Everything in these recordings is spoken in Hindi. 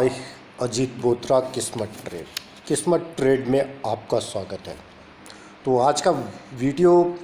हाय, अजीत बोत्रा, किस्मत ट्रेड में आपका स्वागत है। तो आज का वीडियो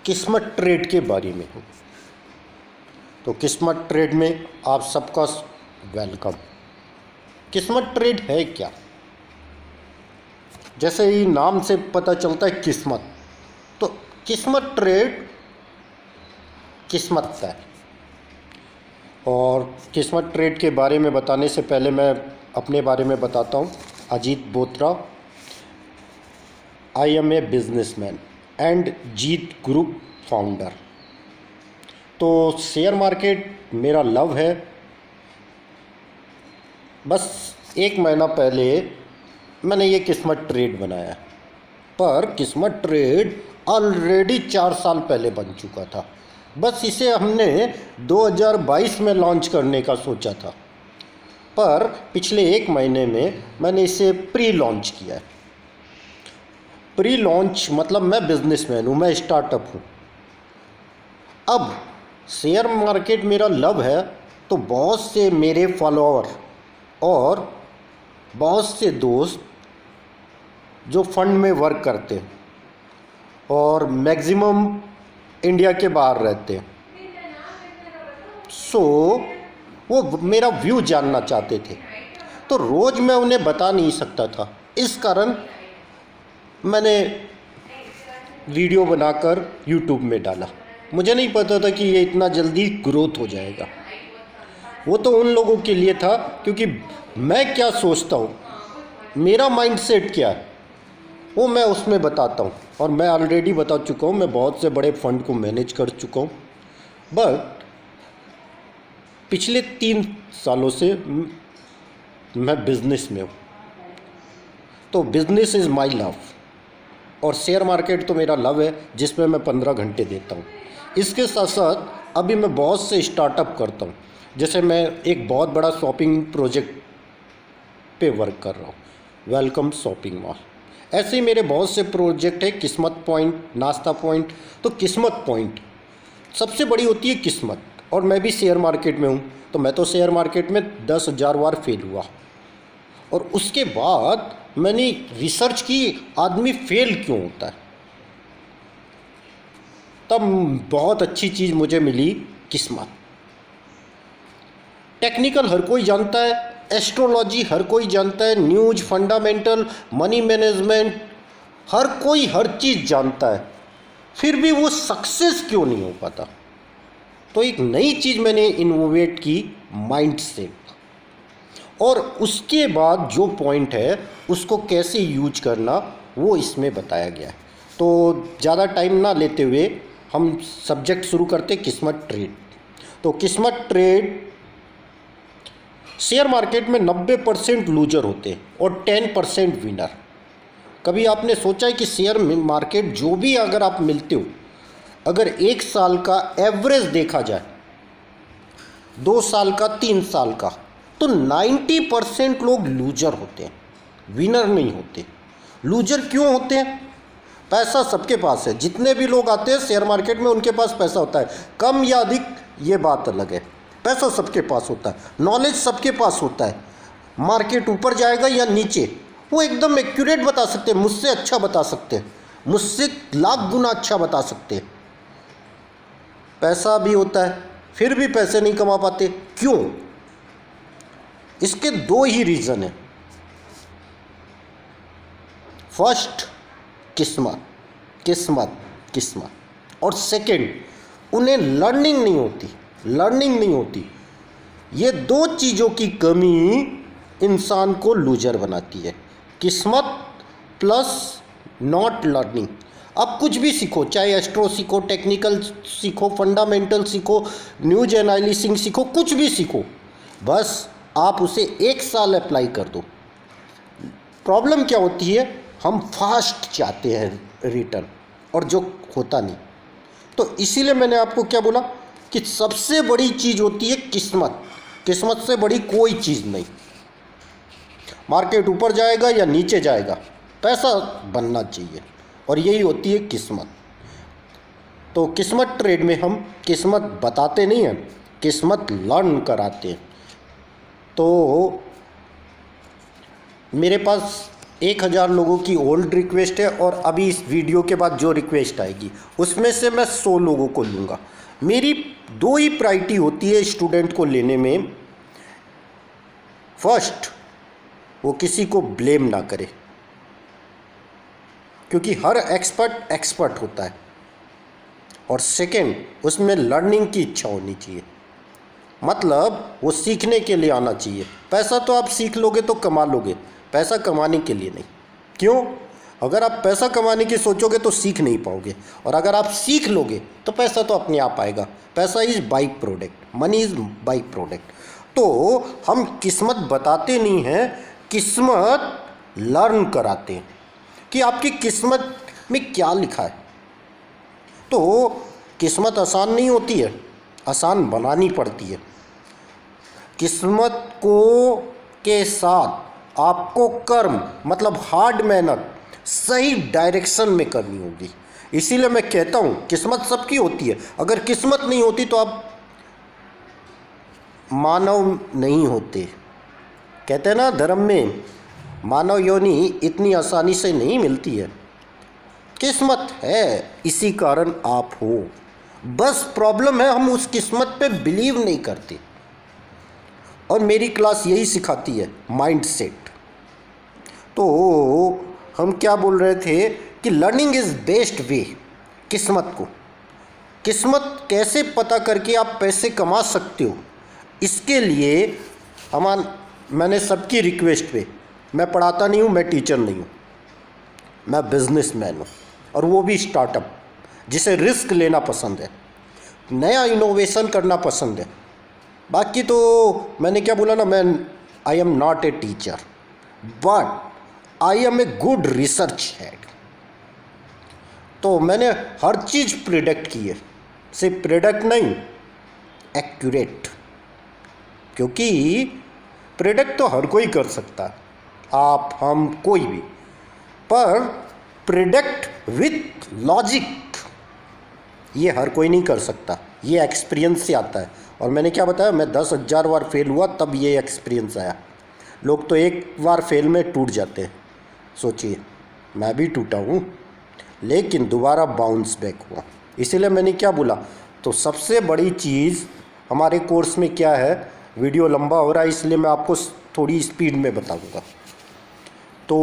किस्मत ट्रेड के बारे में है। तो किस्मत ट्रेड में आप सबका वेलकम। किस्मत ट्रेड है क्या? जैसे ही नाम से पता चलता है किस्मत, तो किस्मत ट्रेड किस्मत है। और किस्मत ट्रेड के बारे में बताने से पहले मैं अपने बारे में बताता हूँ। Ajit Botra, I am a businessman and Jeet group founder. तो शेयर मार्केट मेरा लव है। बस एक महीना पहले मैंने ये किस्मत ट्रेड बनाया, पर किस्मत ट्रेड ऑलरेडी 4 साल पहले बन चुका था। बस इसे हमने 2022 में लॉन्च करने का सोचा था, पर पिछले एक महीने में मैंने इसे प्री लॉन्च किया है। प्री लॉन्च मतलब मैं बिजनेसमैन हूँ, मैं स्टार्टअप हूँ। अब शेयर मार्केट मेरा लव है, तो बहुत से मेरे फॉलोअर और बहुत से दोस्त जो फंड में वर्क करते हैं और मैक्सिमम इंडिया के बाहर रहते हैं, सो वो मेरा व्यू जानना चाहते थे। तो रोज़ मैं उन्हें बता नहीं सकता था, इस कारण मैंने वीडियो बनाकर यूट्यूब में डाला। मुझे नहीं पता था कि ये इतना जल्दी ग्रोथ हो जाएगा। वो तो उन लोगों के लिए था, क्योंकि मैं क्या सोचता हूँ, मेरा माइंडसेट क्या है, वो मैं उसमें बताता हूँ। और मैं ऑलरेडी बता चुका हूँ, मैं बहुत से बड़े फंड को मैनेज कर चुका हूँ। बट पिछले 3 सालों से मैं बिजनेस में हूँ। तो बिजनेस इज़ माय लव, और शेयर मार्केट तो मेरा लव है, जिसमें मैं 15 घंटे देता हूँ। इसके साथ साथ अभी मैं बहुत से स्टार्टअप करता हूँ। जैसे मैं एक बहुत बड़ा शॉपिंग प्रोजेक्ट पे वर्क कर रहा हूँ, वेलकम शॉपिंग मॉल। ऐसे ही मेरे बहुत से प्रोजेक्ट है, किस्मत पॉइंट, नाश्ता पॉइंट। तो किस्मत पॉइंट सबसे बड़ी होती है किस्मत। और मैं भी शेयर मार्केट में हूँ, तो मैं तो शेयर मार्केट में 10,000 बार फेल हुआ। और उसके बाद मैंने रिसर्च की, आदमी फेल क्यों होता है। तब बहुत अच्छी चीज़ मुझे मिली, किस्मत। टेक्निकल हर कोई जानता है, एस्ट्रोलॉजी हर कोई जानता है, न्यूज, फंडामेंटल, मनी मैनेजमेंट, हर कोई हर चीज़ जानता है, फिर भी वो सक्सेस क्यों नहीं हो पाता। तो एक नई चीज़ मैंने इनोवेट की, माइंडसेट। और उसके बाद जो पॉइंट है उसको कैसे यूज करना, वो इसमें बताया गया है। तो ज़्यादा टाइम ना लेते हुए हम सब्जेक्ट शुरू करते, किस्मत ट्रेड। तो किस्मत ट्रेड, शेयर मार्केट में 90% लूजर होते हैं और 10% विनर। कभी आपने सोचा है कि शेयर मार्केट जो भी अगर आप मिलते हो, अगर 1 साल का एवरेज देखा जाए, 2 साल का, 3 साल का, तो 90% लोग लूजर होते हैं, विनर नहीं होते। लूजर क्यों होते हैं? पैसा सबके पास है, जितने भी लोग आते हैं शेयर मार्केट में उनके पास पैसा होता है, कम या अधिक ये बात अलग है। पैसा सबके पास होता है, नॉलेज सबके पास होता है। मार्केट ऊपर जाएगा या नीचे, वो एकदम एक्यूरेट बता सकते हैं, मुझसे अच्छा बता सकते हैं, मुझसे लाख गुना अच्छा बता सकते हैं। पैसा भी होता है, फिर भी पैसे नहीं कमा पाते, क्यों? इसके 2 ही रीज़न है। फर्स्ट, किस्मत किस्मत किस्मत, और सेकंड, उन्हें लर्निंग नहीं होती। ये 2 चीज़ों की कमी इंसान को लूजर बनाती है, किस्मत प्लस नॉट लर्निंग। अब कुछ भी सीखो, चाहे एस्ट्रो सीखो, टेक्निकल सीखो, फंडामेंटल सीखो, न्यूज एनालिसिस सीखो, कुछ भी सीखो, बस आप उसे 1 साल अप्लाई कर दो। प्रॉब्लम क्या होती है, हम फास्ट चाहते हैं रिटर्न, और जो होता नहीं। तो इसीलिए मैंने आपको क्या बोला कि सबसे बड़ी चीज़ होती है किस्मत। किस्मत से बड़ी कोई चीज़ नहीं। मार्केट ऊपर जाएगा या नीचे जाएगा, पैसा बनना चाहिए, और यही होती है किस्मत। तो किस्मत ट्रेड में हम किस्मत बताते नहीं हैं, किस्मत लर्न कराते हैं। तो मेरे पास 1000 लोगों की ओल्ड रिक्वेस्ट है और अभी इस वीडियो के बाद जो रिक्वेस्ट आएगी उसमें से मैं 100 लोगों को लूँगा। मेरी दो ही प्रायोरिटी होती है स्टूडेंट को लेने में। फर्स्ट, वो किसी को ब्लेम ना करे, क्योंकि हर एक्सपर्ट होता है। और सेकंड, उसमें लर्निंग की इच्छा होनी चाहिए, मतलब वो सीखने के लिए आना चाहिए। पैसा तो आप सीख लोगे तो कमा लोगे, पैसा कमाने के लिए नहीं। क्यों? अगर आप पैसा कमाने की सोचोगे तो सीख नहीं पाओगे, और अगर आप सीख लोगे तो पैसा तो अपने आप आएगा। पैसा is by product, money is by product. तो हम किस्मत बताते नहीं हैं, किस्मत लर्न कराते हैं कि आपकी किस्मत में क्या लिखा है। तो किस्मत आसान नहीं होती है, आसान बनानी पड़ती है। किस्मत को के साथ आपको कर्म, मतलब हार्ड मेहनत सही डायरेक्शन में करनी होगी। इसीलिए मैं कहता हूँ किस्मत सबकी होती है। अगर किस्मत नहीं होती तो आप मानव नहीं होते। कहते हैं ना धर्म में, मानव योनि इतनी आसानी से नहीं मिलती है। किस्मत है, इसी कारण आप हो। बस प्रॉब्लम है हम उस किस्मत पे बिलीव नहीं करते। और मेरी क्लास यही सिखाती है, माइंड सेट। तो हम क्या बोल रहे थे कि लर्निंग इज़ बेस्ट वे। किस्मत कैसे पता करके आप पैसे कमा सकते हो, इसके लिए मैंने सबकी रिक्वेस्ट पे, मैं पढ़ाता नहीं हूँ, मैं टीचर नहीं हूँ, मैं बिजनेसमैन हूँ, और वो भी स्टार्टअप, जिसे रिस्क लेना पसंद है, नया इनोवेशन करना पसंद है। बाकी तो मैंने क्या बोला ना, I am not a teacher but I am a good research head. तो मैंने हर चीज़ प्रिडिक्ट की है, सिर्फ प्रिडिक्ट नहीं, एक्यूरेट। क्योंकि प्रिडिक्ट तो हर कोई कर सकता है, आप, हम, कोई भी, पर प्रिडिक्ट विथ लॉजिक ये हर कोई नहीं कर सकता। ये एक्सपीरियंस से आता है। और मैंने क्या बताया, मैं 10,000 बार फेल हुआ तब ये एक्सपीरियंस आया। लोग तो एक बार फेल में टूट जाते हैं। सोचिए, मैं भी टूटा हूँ लेकिन दोबारा बाउंस बैक हुआ। इसीलिए मैंने क्या बोला, तो सबसे बड़ी चीज़ हमारे कोर्स में क्या है, वीडियो लंबा हो रहा है इसलिए मैं आपको थोड़ी स्पीड में बताऊँगा। तो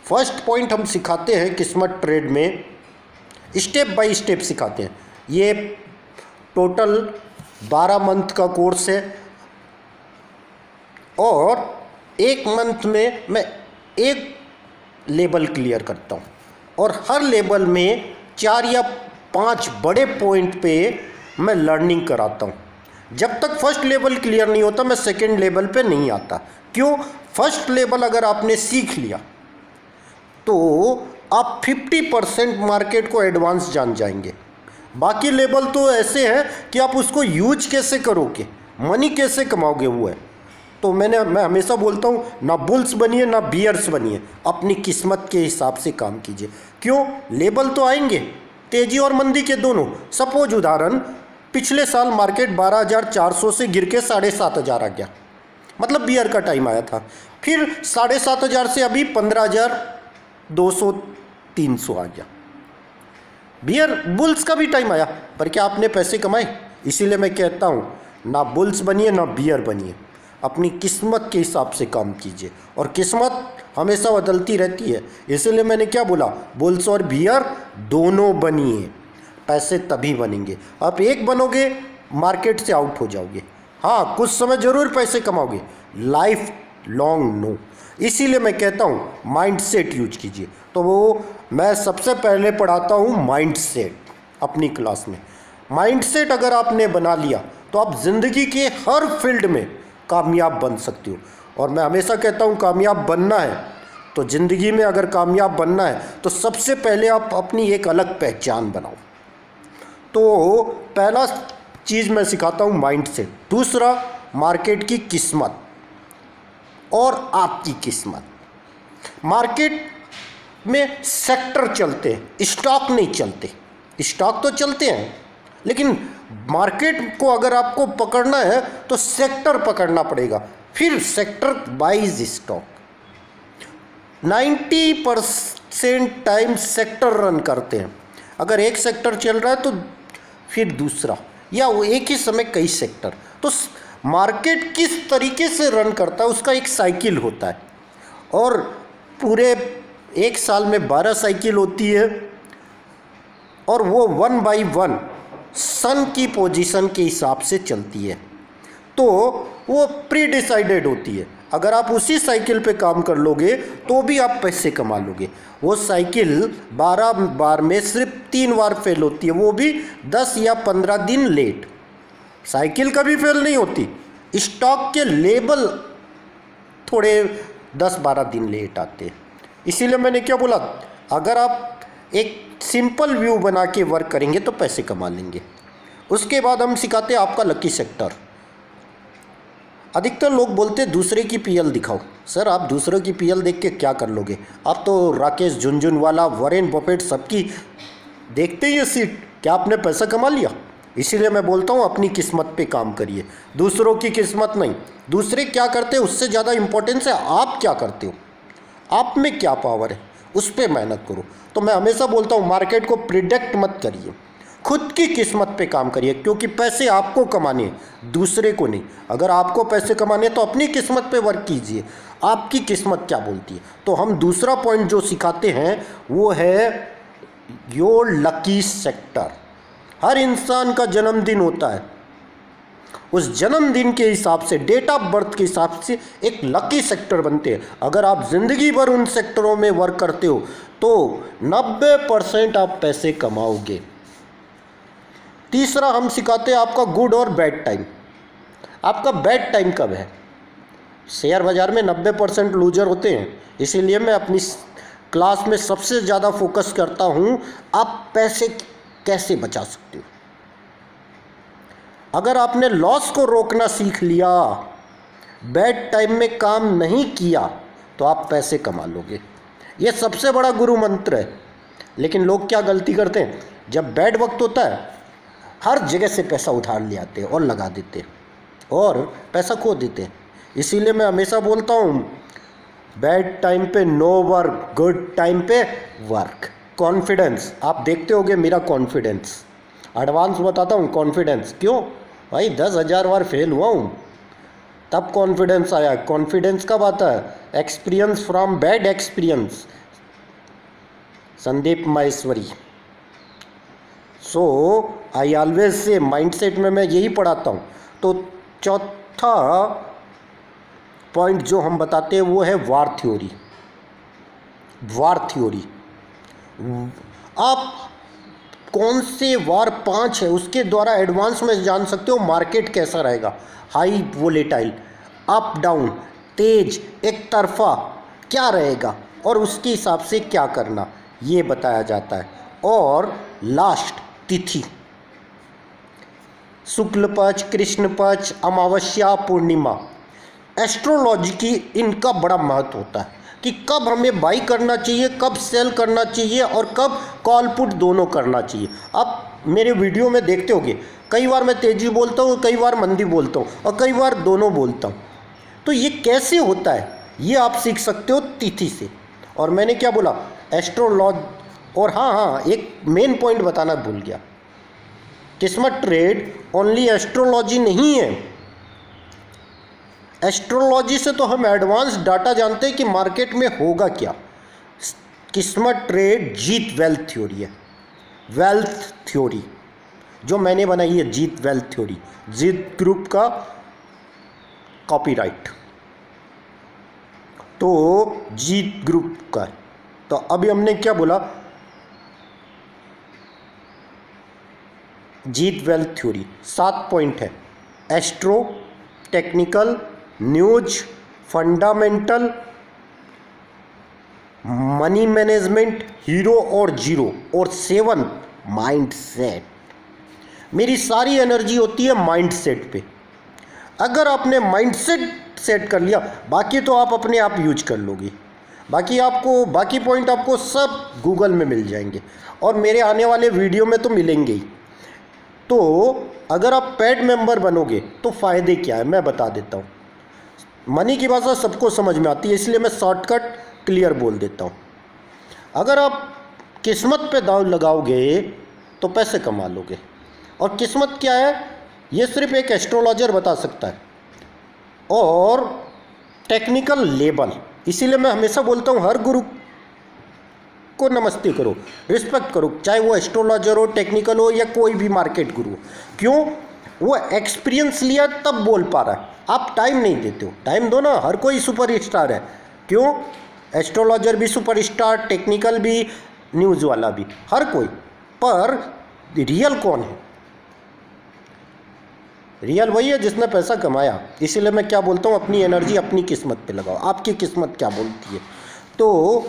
फर्स्ट पॉइंट हम सिखाते हैं किस्मत ट्रेड में, स्टेप बाय स्टेप सिखाते हैं। ये टोटल 12 मंथ का कोर्स है और 1 मंथ में मैं एक लेवल क्लियर करता हूँ, और हर लेवल में 4 या 5 बड़े पॉइंट पे मैं लर्निंग कराता हूँ। जब तक फर्स्ट लेवल क्लियर नहीं होता मैं सेकंड लेवल पे नहीं आता। क्यों? फर्स्ट लेवल अगर आपने सीख लिया तो आप 50% मार्केट को एडवांस जान जाएंगे। बाकी लेवल तो ऐसे हैं कि आप उसको यूज कैसे करोगे, मनी कैसे कमाओगे, वो है। तो मैं हमेशा बोलता हूँ, ना बुल्स बनिए ना बियर्स बनिए, अपनी किस्मत के हिसाब से काम कीजिए। क्यों? लेवल तो आएंगे, तेजी और मंदी के दोनों। सपोज उदाहरण, पिछले साल मार्केट 12,400 से गिर के 7,500 आ गया, मतलब बियर का टाइम आया था। फिर 7,500 से अभी 15,200-300 आ गया। बियर बुल्स का भी टाइम आया, पर क्या आपने पैसे कमाए? इसीलिए मैं कहता हूँ, ना बुल्स बनिए ना बियर बनिए, अपनी किस्मत के हिसाब से काम कीजिए। और किस्मत हमेशा बदलती रहती है। इसीलिए मैंने क्या बोला, बुल्स और बियर दोनों बनिए, पैसे तभी बनेंगे। आप एक बनोगे मार्केट से आउट हो जाओगे। हाँ, कुछ समय ज़रूर पैसे कमाओगे, लाइफ लॉन्ग नो। इसीलिए मैं कहता हूँ माइंड सेट यूज कीजिए। तो वो मैं सबसे पहले पढ़ाता हूँ माइंड सेट अपनी क्लास में। माइंड सेट अगर आपने बना लिया तो आप ज़िंदगी के हर फील्ड में कामयाब बन सकते हो। और मैं हमेशा कहता हूँ, कामयाब बनना है तो ज़िंदगी में अगर कामयाब बनना है तो सबसे पहले आप अपनी एक अलग पहचान बनाओ। तो पहला चीज़ मैं सिखाता हूँ माइंड सेट। दूसरा, मार्केट की किस्मत और आपकी किस्मत। मार्केट में सेक्टर चलते हैं, स्टॉक नहीं चलते। स्टॉक तो चलते हैं लेकिन मार्केट को अगर आपको पकड़ना है तो सेक्टर पकड़ना पड़ेगा, फिर sector wise stock. 90% time sector run करते हैं। अगर एक सेक्टर चल रहा है तो फिर दूसरा, या वो एक ही समय कई सेक्टर। तो मार्केट किस तरीके से रन करता है उसका एक साइकिल होता है, और पूरे एक साल में 12 साइकिल होती है, और वो 1 बाई 1 सन की पोजीशन के हिसाब से चलती है। तो वो प्री डिसाइडेड होती है। अगर आप उसी साइकिल पे काम कर लोगे तो भी आप पैसे कमा लोगे। वो साइकिल 12 बार में सिर्फ 3 बार फेल होती है, वो भी 10 या 15 दिन लेट। साइकिल कभी फेल नहीं होती, स्टॉक के लेबल थोड़े 10-12 दिन लेट आते हैं। इसीलिए मैंने क्या बोला, अगर आप एक सिंपल व्यू बना के वर्क करेंगे तो पैसे कमा लेंगे। उसके बाद हम सिखाते हैं आपका लकी सेक्टर। अधिकतर लोग बोलते हैं दूसरे की पीएल दिखाओ। सर आप दूसरों की पीएल देख के क्या कर लोगे? आप तो राकेश झुनझुनवाला, वॉरेन बफेट सबकी देखते ही सीट, क्या आपने पैसा कमा लिया? इसीलिए मैं बोलता हूँ अपनी किस्मत पे काम करिए, दूसरों की किस्मत नहीं। दूसरे क्या करते हैं उससे ज़्यादा इम्पोर्टेंस है आप क्या करते हो, आप में क्या पावर है, उस पर मेहनत करो। तो मैं हमेशा बोलता हूँ मार्केट को प्रिडिक्ट मत करिए, खुद की किस्मत पे काम करिए, क्योंकि पैसे आपको कमाने हैं, दूसरे को नहीं। अगर आपको पैसे कमाने हैं तो अपनी किस्मत पे वर्क कीजिए, आपकी किस्मत क्या बोलती है। तो हम दूसरा पॉइंट जो सिखाते हैं वो है योर लकी सेक्टर। हर इंसान का जन्मदिन होता है, उस जन्मदिन के हिसाब से, डेट ऑफ बर्थ के हिसाब से एक लकी सेक्टर बनते हैं। अगर आप ज़िंदगी भर उन सेक्टरों में वर्क करते हो तो 90% आप पैसे कमाओगे। तीसरा हम सिखाते हैं आपका गुड और बैड टाइम। आपका बैड टाइम कब है? शेयर बाज़ार में 90% लूजर होते हैं, इसीलिए मैं अपनी क्लास में सबसे ज़्यादा फोकस करता हूँ आप पैसे कैसे बचा सकते हो। अगर आपने लॉस को रोकना सीख लिया, बैड टाइम में काम नहीं किया, तो आप पैसे कमा लोगे। ये सबसे बड़ा गुरु मंत्र है। लेकिन लोग क्या गलती करते हैं, जब बैड वक्त होता है हर जगह से पैसा उधार ले आते हैं और लगा देते हैं और पैसा खो देते हैं। इसीलिए मैं हमेशा बोलता हूँ बैड टाइम पे नो वर्क, गुड टाइम पे वर्क। कॉन्फिडेंस, आप देखते होगे मेरा कॉन्फिडेंस, एडवांस बताता हूँ कॉन्फिडेंस। क्यों भाई? 10,000 बार फेल हुआ हूँ तब कॉन्फिडेंस आया। कॉन्फिडेंस कब आता है? Experience from bad experience, Sandeep Maheshwari. So I always say mindset में मैं यही पढ़ाता हूँ। तो चौथा पॉइंट जो हम बताते हैं वो है वार थ्योरी। वार थ्योरी, आप कौन से वार 5 है उसके द्वारा एडवांस में जान सकते हो मार्केट कैसा रहेगा। हाई वोलेटाइल, अप डाउन, तेज, एक तरफा क्या रहेगा और उसके हिसाब से क्या करना, ये बताया जाता है। और लास्ट तिथि, शुक्ल पक्ष, कृष्ण पक्ष, अमावस्या, पूर्णिमा, एस्ट्रोलॉजी की इनका बड़ा महत्व होता है कि कब हमें बाई करना चाहिए, कब सेल करना चाहिए और कब कॉल पुट दोनों करना चाहिए। आप मेरे वीडियो में देखते होगे कई बार मैं तेजी बोलता हूँ, कई बार मंदी बोलता हूँ और कई बार दोनों बोलता हूँ। तो ये कैसे होता है ये आप सीख सकते हो तिथि से। और मैंने क्या बोला, एस्ट्रोलॉज। और हाँ, एक मेन पॉइंट बताना भूल गया, किस्मत ट्रेड ओनली एस्ट्रोलॉजी नहीं है। एस्ट्रोलॉजी से तो हम एडवांस डाटा जानते हैं कि मार्केट में होगा क्या। किस्मत ट्रेड जीत वेल्थ थ्योरी है, वेल्थ थ्योरी जो मैंने बनाई है, जीत वेल्थ थ्योरी, जीत ग्रुप का कॉपीराइट, तो जीत ग्रुप का। तो अभी हमने क्या बोला, जीत वेल्थ थ्योरी 7 पॉइंट है, astro, technical, news, fundamental, money management, hero और जीरो, और 7 माइंडसेट। मेरी सारी एनर्जी होती है माइंडसेट पे। अगर आपने माइंडसेट सेट कर लिया, बाकी तो आप अपने आप यूज कर लोगे। बाकी पॉइंट आपको सब गूगल में मिल जाएंगे और मेरे आने वाले वीडियो में तो मिलेंगे ही। तो अगर आप पेड मेंबर बनोगे तो फ़ायदे क्या है मैं बता देता हूँ। मनी की भाषा सबको समझ में आती है, इसलिए मैं शॉर्टकट क्लियर बोल देता हूँ, अगर आप किस्मत पे दांव लगाओगे तो पैसे कमा लोगे। और किस्मत क्या है, ये सिर्फ एक एस्ट्रोलॉजर बता सकता है, और टेक्निकल लेबल। इसीलिए मैं हमेशा बोलता हूँ हर गुरु को नमस्ते करो, रिस्पेक्ट करो, चाहे वो एस्ट्रोलॉजर हो, टेक्निकल हो, या कोई भी मार्केट गुरु हो। क्यों? वो एक्सपीरियंस लिया तब बोल पा रहा है। आप टाइम नहीं देते हो, टाइम दो ना। हर कोई सुपरस्टार है। क्यों? एस्ट्रोलॉजर भी सुपरस्टार, टेक्निकल भी, न्यूज़ वाला भी, हर कोई। पर रियल कौन है? रियल वही है जिसने पैसा कमाया। इसीलिए मैं क्या बोलता हूँ, अपनी एनर्जी अपनी किस्मत पे लगाओ। आपकी किस्मत क्या बोलती है? तो